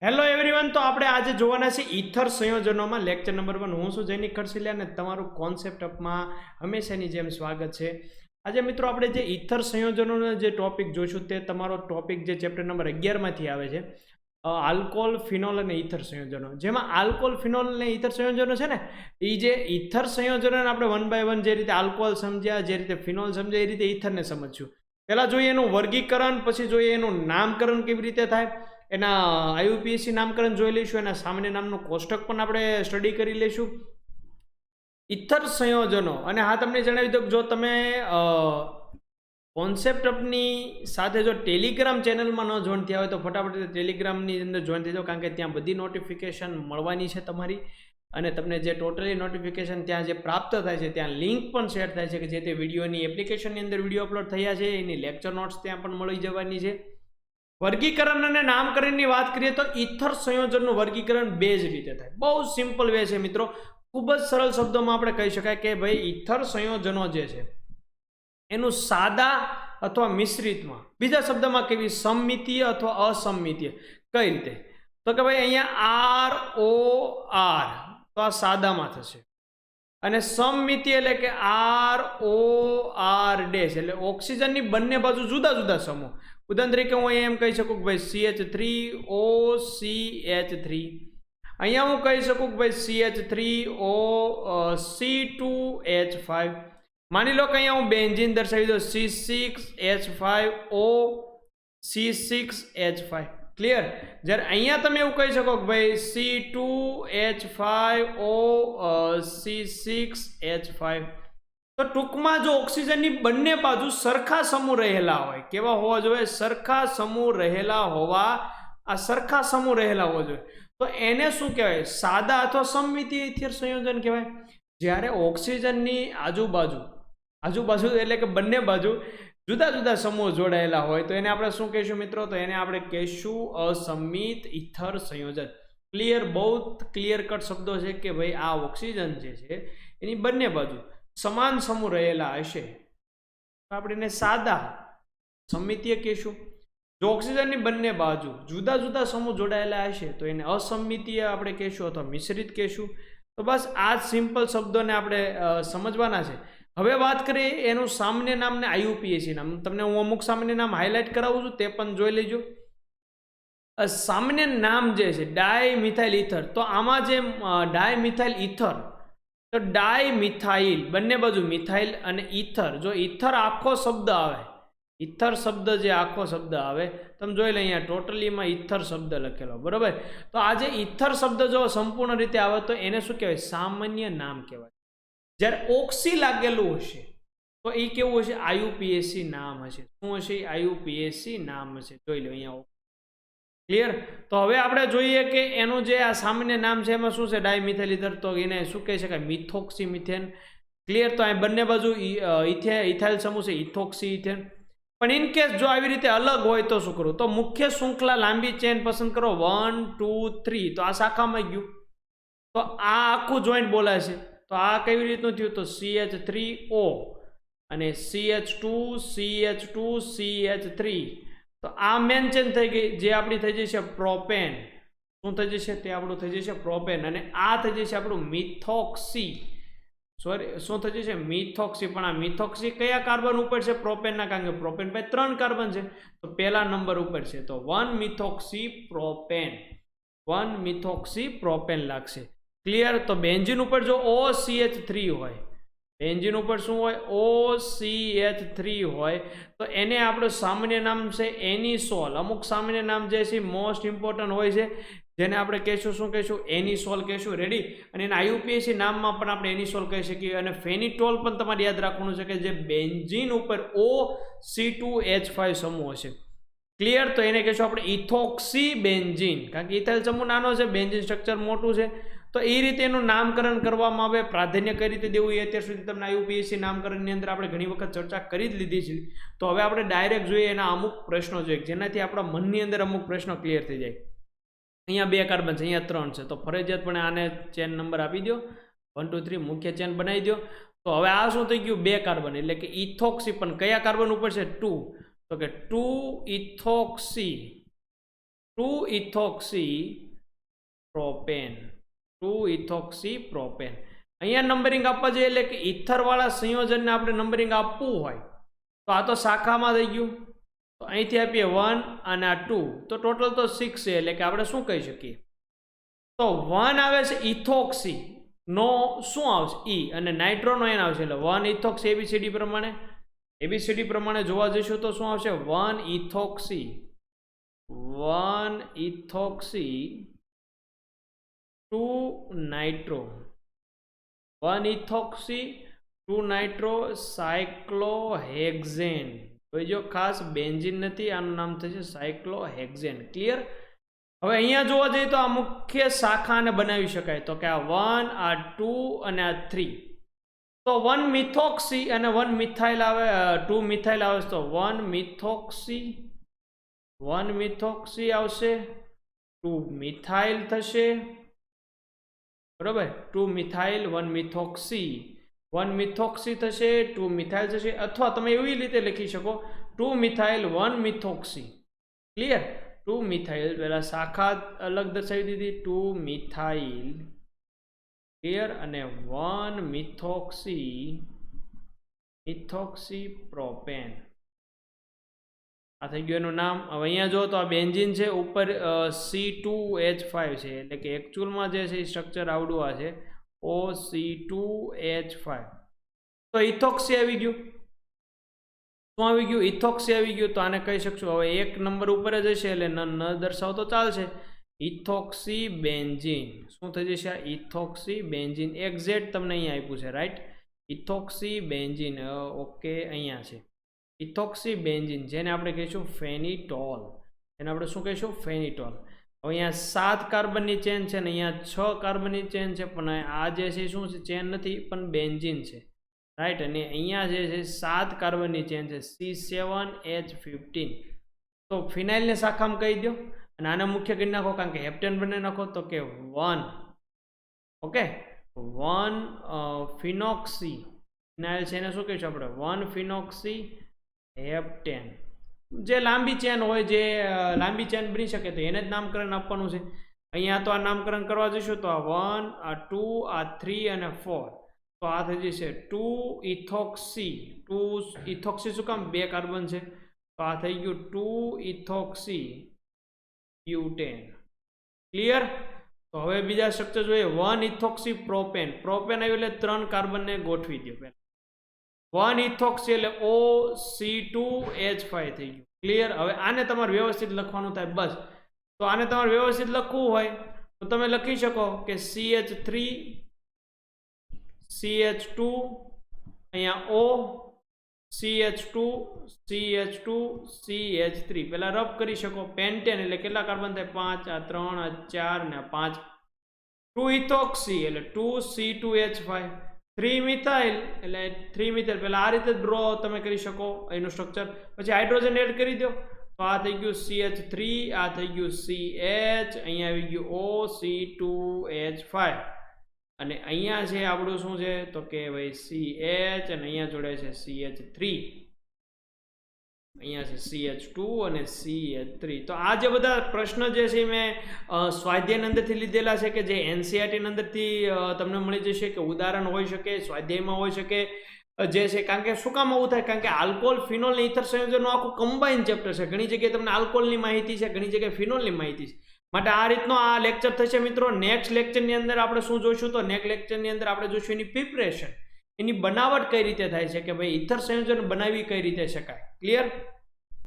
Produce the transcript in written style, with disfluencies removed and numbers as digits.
Hello everyone, તો આપણે આજે જોવાના છે ઈથર સંયોજનોમાં લેક્ચર નંબર 1. હું છું જૈનિક ખડસલિયા અને તમારું કોન્સેપ્ટ અપમાં હંમેશાની જેમ સ્વાગત છે. આજે મિત્રો આપણે જે ઈથર સંયોજનોનો જે ટોપિક જોઈશું તે તમારો ટોપિક જે ચેપ્ટર નંબર 11માંથી આવે છે, આલ્કોહોલ, ફિનોલ અને ઈથર સંયોજનો. જેમાં આલ્કોહોલ, ફિનોલ અને ઈથર સંયોજનો છે ને, એ જે ઈથર સંયોજનોને આપણે 1 by 1 જે રીતે આલ્કોહોલ સમજ્યા, જે રીતે ફિનોલ સમજ્યા, એ રીતે ઈથરને સમજશું. પહેલાં જોઈએ એનું વર્ગીકરણ, પછી જોઈએ એનું નામકરણ કેવી રીતે થાય, એના આઈયુપીએસસી નામકરણ જોઈ લઈશું, એના સામાન્ય નામનું કોષ્ટક પણ આપણે સ્ટડી કરી લઈશું. ઈથર સંયોજનો. અને હા, તમને જણાવી દઉં, જો તમે કોન્સેપ્ટની સાથે જો ટેલિગ્રામ ચેનલમાં ન જોઈન થયા હોય તો ફટાફટ ટેલિગ્રામની અંદર જોઈન થઈ જાઓ, કારણ કે ત્યાં બધી નોટિફિકેશન મળવાની છે તમારી. અને તમને જે ટોટલી નોટિફિકેશન ત્યાં જે પ્રાપ્ત થાય છે, ત્યાં લિંક પણ શેર થાય છે કે જે તે વિડીયોની એપ્લિકેશનની અંદર વિડીયો અપલોડ થયા છે, એની લેક્ચર નોટ્સ ત્યાં પણ મળી જવાની છે. વર્ગીકરણ અને નામકરણની વાત કરીએ તો ઈથર સંયોજનનું વર્ગીકરણ બે જ રીતે થાય. બહુ સિમ્પલ વે છે મિત્રો. ખૂબ જ સરળ શબ્દોમાં આપણે કહી શકાય કે ભાઈ ઈથર સંયોજનો જે છે એનું સાદા અથવા મિશ્રિતમાં, બીજા શબ્દમાં કેવી, સમમિતીય અથવા અસમમિતીય. કઈ રીતે? તો કે ભાઈ અહીંયા ROR તો આ સાદામાં થશે, અને સમમિતીય એટલે કે ROR ડેશ એટલે ઓક્સિજનની બંને બાજુ જુદા જુદા સમૂહ. ઉદાહરણ તરીકે હું અહીંયા એમ કહી શકું કે ભાઈ CH3OCH3. અહીંયા હું કહી શકું કે ભાઈ CH3OC2H5. માની લો કે અહીંયા હું બેન્ઝીન દર્શાવી દઉં, C6H5OC6H5. ક્લિયર? જ્યારે અહીંયા તમે એવું કહી શકો કે ભાઈ C2H5OC6H5. તો ટૂંકમાં જો ઓક્સિજનની બંને બાજુ સરખા સમૂહ રહેલા હોય, કેવા હોવા જોઈએ? સરખા સમૂહ રહેલા હોવા, આ સરખા સમૂહ રહેલા હોવા જોઈએ. તો એને શું કહેવાય? સાદા અથવા સમમિતીય ઈથર સંયોજન કહેવાય. જ્યારે ઓક્સિજનની આજુબાજુ એટલે કે બંને બાજુ જુદા જુદા સમૂહ જોડાયેલા હોય તો એને આપણે શું કહીશું મિત્રો? તો એને આપણે કહીશું અસમિત ઈથર સંયોજન. ક્લિયર? બહુ ક્લિયર કટ શબ્દો છે કે ભાઈ આ ઓક્સિજન જે છે એની બંને બાજુ સમાન સમૂહ રહેલા હશે તો આપણે એને સાદા સમમિતીય કહીશું. જો ઓક્સિજનની બંને બાજુ જુદા જુદા સમૂહ જોડાયેલા હશે તો એને અસમિતીય આપણે કહીશું અથવા મિશ્રિત કહીશું. તો બસ આ જ સિમ્પલ શબ્દોને આપણે સમજવાના છે. હવે વાત કરીએ એનું સામાન્ય નામ ને આઈયુપીએસસી નામ. તમને હું અમુક સામાન્ય નામ હાઇલાઇટ કરાવું છું, તે પણ જોઈ લેજો. સામાન્ય નામ જે છે ડાયમિથાઇલ ઈથર, તો આમાં જે ડાયમિથાઇલ ઈથર, તો ડાયમિથાઇલ બંને બાજુ મિથાઇલ અને ઈથર. જો ઈથર આખો શબ્દ આવે, ઈથર શબ્દ જે આખો શબ્દ આવે, તમે જોઈ લો અહીંયા ટોટલીમાં ઈથર શબ્દ લખેલો, બરોબર? તો આ જે ઈથર શબ્દ જો સંપૂર્ણ રીતે આવે તો એને શું કહેવાય? સામાન્ય નામ કહેવાય. જ્યારે ઓક્સી લાગેલું હશે તો એ કેવું હશે? આઈયુપીએસસી નામ હશે. શું હશે? આઈયુપીએસસી નામ હશે. જોઈ લો અહીંયા. ક્લિયર? તો હવે આપણે જોઈએ કે એનું જે આ સામાન્ય નામ છે એમાં શું છે? Dimethyl ether. તો એને શું કહી શકાય? Methoxy methane. ક્લિયર? તો અહીં બંને બાજુ ઇથાઇલ સમૂહ છે, ઇથોક્સી ઇથેન. પણ ઇન કેસ જો આવી રીતે અલગ હોય તો શું કરવું? તો મુખ્ય શૃંખલા લાંબી ચેન પસંદ કરો, 1 2 3. તો આ શાખામાં ગયું, તો આ આખું જોઈન્ટ બોલાય છે. તો આ કેવી રીતનું થયું? તો CH3O અને CH2CH2CH3. તો આ મેન ચેન થઈ ગઈ, જે આપણી થઈ જશે પ્રોપેન. શું થઈ જશે? તે આપણું થઈ જશે પ્રોપેન. અને આ થઈ જશે આપણું મિથોક્સી. શું થઈ જશે? મિથોક્સી. પણ આ મિથોક્સી કયા કાર્બન ઉપર છે? પ્રોપેનના. કારણ કે પ્રોપેન પાસે 3 કાર્બન છે, તો પહેલા નંબર ઉપર છે. તો 1 મિથોક્સી પ્રોપેન, 1 મિથોક્સી પ્રોપેન લાગશે. ક્લિયર? તો બેન્ઝીન ઉપર જો OCH3 હોય, બેન્ઝીન ઉપર શું હોય? OCH3 હોય, તો એને આપણું સામાન્ય નામ છે એનિસોલ. અમુક સામાન્ય નામ જે છે મોસ્ટ ઇમ્પોર્ટન્ટ હોય છે, જેને આપણે કહીશું, શું કહીશું? એનિસોલ કહીશું. રેડી? અને એના આઈયુપીએસસી નામમાં પણ આપણે એનિસોલ કહી શકીએ. અને ફેનિટોલ પણ તમારે યાદ રાખવાનું છે કે જે બેન્ઝીન ઉપર OC2H5 સમૂહ હશે. ક્લિયર? તો એને કહીશું આપણે ઇથોક્સી બેન્ઝીન, કારણ કે ઇથાઇલ સમૂહ નાનો છે, બેન્ઝીન સ્ટ્રક્ચર મોટું છે. તો એ રીતે એનું નામકરણ કરવામાં આવે. પ્રાધાન્ય કઈ રીતે દેવું એ અત્યાર સુધી તમને આઈયુપીએસસી નામકરણની અંદર આપણે ઘણી વખત ચર્ચા કરી જ લીધી છે. તો હવે આપણે ડાયરેક્ટ જોઈએ એના અમુક પ્રશ્નો જોઈએ, જેનાથી આપણા મનની અંદર અમુક પ્રશ્નો ક્લિયર થઈ જાય. અહીંયા 2 કાર્બન છે, અહીંયા 3 છે, તો ફરજિયાતપણે આને ચેન નંબર આપી દો, 1 2 3 મુખ્ય ચેન બનાવી દો. તો હવે આ શું થઈ ગયું? 2 કાર્બન, એટલે કે ઇથોક્સી. પણ કયા કાર્બન ઉપર છે? 2. તો કે 2 ઇથોક્સી 2-ethoxypropane. 2-ethoxypropane. અહીંયા નંબરિંગ આપવા જોઈએ એટલે કે ઇથર વાળા સંયોજનને આપણે નંબરિંગ આપવું હોય તો આ તો શાખામાં થઈ ગયું, તો અહીંથી આપીએ 1 અને આ 2, તો ટોટલ તો 6 છે. એટલે કે આપણે શું કહી શકીએ, તો 1 આવે છે ઇથોક્સી નો શું આવશે ઈ, અને નાઇટ્રોનો એન આવશે, એટલે 1 ઇથોક્સી એબીસીડી પ્રમાણે જોવા જઈશું તો શું આવશે, 1 ethoxy 2 nitro, 1 ethoxy 2 nitro cyclohexane. જો ખાસ બેન્ઝીન નથી, આનું નામ થશે સાયક્લોહેક્ઝેન. ક્લિયર? હવે અહીંયા જોવા જઈએ તો આ મુખ્ય શાખાને બનાવી શકાય, તો કે આ 1, આ 2 અને આ 3. તો 1 મિથોક્સી અને 1 મિથાઇલ આવે, 2 મિથાઇલ આવે, તો 1 મિથોક્સી આવશે, 2 મિથાઇલ થશે, બરોબર. 2 મિથાઇલ 1 મિથોક્સી, 1 મિથોક્સી થશે, 2 મિથાઇલ થશે, અથવા તમે એવી રીતે લખી શકો 2 મિથાઇલ 1 મિથોક્સી. ક્લિયર? 2 મિથાઇલ, પહેલા શાખા અલગ દર્શાવી દીધી, 2 મિથાઇલ, ક્લિયર, અને 1 મિથોક્સી પ્રોપેન. આ થઈ ગયું એનું નામ. હવે અહીંયા જો તો આ બેન્ઝીન છે, ઉપર C2H5 છે, એટલે કે એકચ્યુઅલમાં જે છે એ સ્ટ્રક્ચર આવડું આ છે, OC2H5. તો ઇથોક્સી આવી ગયું. શું આવી ગયું? ઇથોક્સી આવી ગયું. તો આને કહી શકશું, હવે એક નંબર ઉપર જ હશે એટલે ન દર્શાવો તો ચાલશે, ઇથોક્સી બેન્ઝીન. શું થઈ જશે? આ ઇથોક્સી બેન્ઝીન. એક્ઝેક્ટ તમને અહીંયા આપ્યું છે, રાઈટ? Ethoxy benzene. ઓકે, અહીંયા છે ઇથોક્સી બેન્ઝીન, જેને આપણે કહીશું ફેનિટોલ. એને આપણે શું કહીશું? ફેનિટોલ. હવે અહીંયા 7 કાર્બનની ચેન છે ને અહીંયા 6 કાર્બનની ચેન છે, પણ આ જે છે શું છે? ચેન નથી, પણ બેન્ઝીન છે, રાઈટ? અને અહીંયા જે છે 7 કાર્બનની ચેન છે, C7H15. તો ફિનાઇલને શાખામાં કહી દો અને આને મુખ્ય કરી નાખો, કારણ કે હેપ્ટેન બને નાખો, તો કે 1, ઓકે, 1 ફિનોક્સી. ફિનાઇલ છે એને શું કહીશું આપણે? 1 ફિનોક્સી હેપ્ટેન. જે લાંબી ચેન હોય, જે લાંબી ચેન બની શકે, તો એને જ નામકરણ આપવાનું છે. અહીંયા તો આ નામકરણ કરવા જઈશું તો આ 1, આ 2, આ 3 અને 4. તો આ થઈ જશે 2 ઇથોક્સી. 2 ઇથોક્સી શું કામ? 2 કાર્બન છે, તો આ થઈ ગયું 2 ઇથોક્સી બ્યુટેન. ક્લિયર? તો હવે બીજા સ્ટ્રક્ચર જોઈએ. 1 ઇથોક્સી પ્રોપેન. પ્રોપેન આવ્યું એટલે 3 કાર્બનને ગોઠવી દો પહેલા. 1 ઇથોક્સી એટલે OC2H5 થઈ ગયું. ક્લિયર? હવે આને તમારે વ્યવસ્થિત લખવાનું થાય, બસ. તો આને તમારે વ્યવસ્થિત લખવું હોય તો તમે લખી શકો કે CH3 CH2, અહીંયા O, CH2 CH2 CH3. પહેલા રબ કરી શકો. પેન્ટેન એટલે કેટલા કાર્બન થાય? 5, આ 3, આ 4 ને 5. 2 ઇથોક્સી એટલે 2C2H5. 3 મિથાઇલ એટલે 3 મિથાઇલ. પહેલા આ રીતે ડ્રો તમે કરી શકો એનું સ્ટ્રક્ચર. પછી હાઇડ્રોજન એડ કરી દો, તો આ થઈ ગયું CH3, આ થઈ ગયું CH, અહીંયા આવી ગયું OC2H5, અને અહીંયા છે આપણું શું છે? તો કે ભાઈ CH, અને અહીંયા જોડે છે CH3, અહીંયા છે CH2 અને CH3. તો આ જે બધા પ્રશ્ન જે છે મેં સ્વાધ્યાયની અંદરથી લીધેલા છે, કે જે NCERT ની અંદરથી તમને મળી જશે, કે ઉદાહરણ હોઈ શકે, સ્વાધ્યાયમાં હોઈ શકે, જે છે. કારણ કે શું કામ આવું થાય? કારણ કે આલ્કોહોલ, ફિનોલ ને ઇથર સંયોજનનું આખું કમ્બાઇન ચેપ્ટર છે. ઘણી જગ્યાએ તમને આલ્કોહોલની માહિતી છે, ઘણી જગ્યાએ ફિનોલની માહિતી છે. માટે આ રીતનો આ લેક્ચર થશે મિત્રો. નેક્સ્ટ લેક્ચરની અંદર આપણે શું જોઈશું? તો નેક્સ્ટ લેક્ચરની અંદર આપણે જોઈશું એની પ્રિપરેશન, એની બનાવટ કઈ રીતે થાય છે, કે ભાઈ ઇથર સંયોજન બનાવી કઈ રીતે શકાય. ક્લિયર?